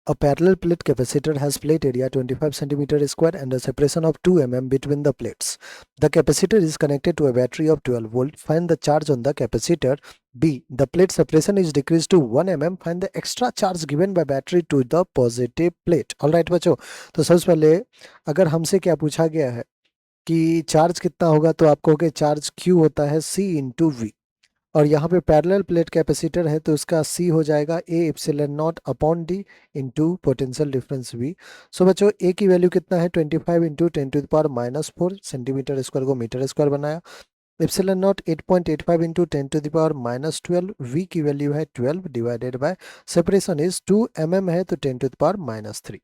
A parallel plate capacitor has plate area 25 cm square and a separation of 2 mm between the plates. The capacitor is connected to a battery of 12 volt. Find the charge on the capacitor. B. The plate separation is decreased to 1 mm. Find the extra charge given by battery to the positive plate. Alright बच्चों, तो सबसे पहले अगर हमसे क्या पूछा गया है कि चार्ज कितना होगा, तो आप कहोगे चार्ज Q होता है C इंटू V। और यहाँ पे पैरेलल प्लेट कैपेसिटर है तो उसका C हो जाएगा A epsilon not upon D into potential difference V। सो बच्चों A की वैल्यू कितना है 25 इंटू 10⁻⁴ सेंटीमीटर स्क्वायर को मीटर स्क्वायर बनाया। Epsilon not 8.85 into 10⁻⁻12। V की वैल्यू है 12 divided by separation is 2 mm है तो 10⁻³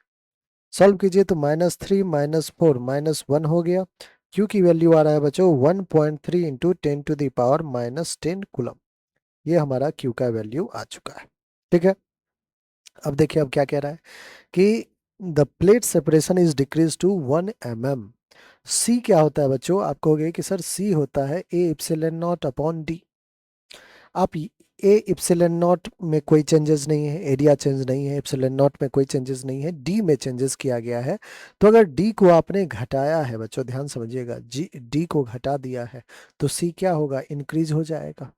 सॉल्व कीजिए तो -3 -4 -1 हो गया। Q की वैल्यू आ रहा है बच्चों 1.3 इंटू 10⁻⁻10 कूलम। ये हमारा Q का वैल्यू आ चुका है। ठीक है, अब देखिए अब क्या कह रहा है कि the plate separation is decrease to 1 mm। C क्या होता है बच्चों, आप कहोगे कि सर C होता है A epsilon not upon D। आप ए इप्सिलन नॉट में कोई चेंजेस नहीं है, एरिया चेंज नहीं है, इप्सिलन नॉट में कोई चेंजेस नहीं है, डी में चेंजेस किया गया है। तो अगर डी को आपने घटाया है बच्चों, ध्यान समझिएगा, जी डी को घटा दिया है तो सी क्या होगा, इंक्रीज हो जाएगा।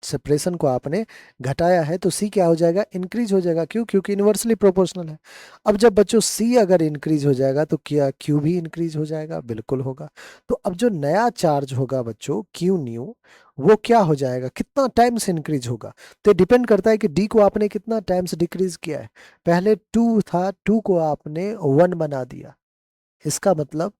सेपरेशन को आपने घटाया है तो सी क्या हो जाएगा, इंक्रीज हो जाएगा। क्यों? क्योंकि इन्वर्सली प्रोपोर्शनल है। अब जब बच्चों सी अगर इंक्रीज हो जाएगा तो क्या क्यू भी इंक्रीज हो जाएगा? बिल्कुल होगा। तो अब जो नया चार्ज होगा बच्चों क्यू न्यू, वो क्या हो जाएगा, कितना टाइम्स इंक्रीज होगा? तो डिपेंड करता है कि डी को आपने कितना टाइम्स डिक्रीज किया है। पहले 2 था, 2 को आपने 1 बना दिया, इसका मतलब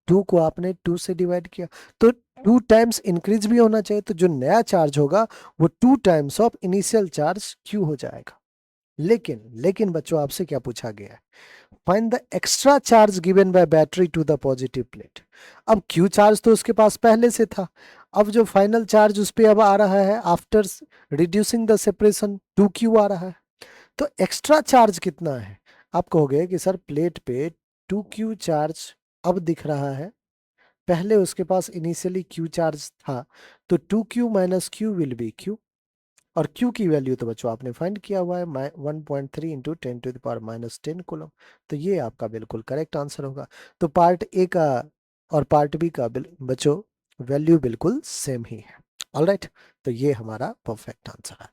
2 को आपने 2 से डिवाइड किया, तो 2 टाइम्स इंक्रीज भी होना चाहिए। तो जो नया चार्ज होगा वो 2 times of initial charge Q हो जाएगा। लेकिन बच्चों आपसे क्या पूछा गया है, find the extra charge given by battery to the positive plate. अब Q चार्ज तो उसके पास पहले से था, अब जो फाइनल चार्ज उस पर अब आ रहा है after reducing the separation 2Q आ रहा है। तो एक्स्ट्रा चार्ज कितना है? आप कहोगे कि सर प्लेट पे 2Q चार्ज अब दिख रहा है, पहले उसके पास इनिशियली Q चार्ज था, तो 2Q minus Q will be Q। और Q की वैल्यू तो बच्चों आपने फाइंड किया हुआ है 1.3 इंटू 10⁻⁻10 कूलम। तो ये आपका बिल्कुल करेक्ट आंसर होगा। तो पार्ट ए का और पार्ट बी का बच्चों वैल्यू बिल्कुल सेम ही है। ऑलराइट, तो ये हमारा परफेक्ट आंसर है।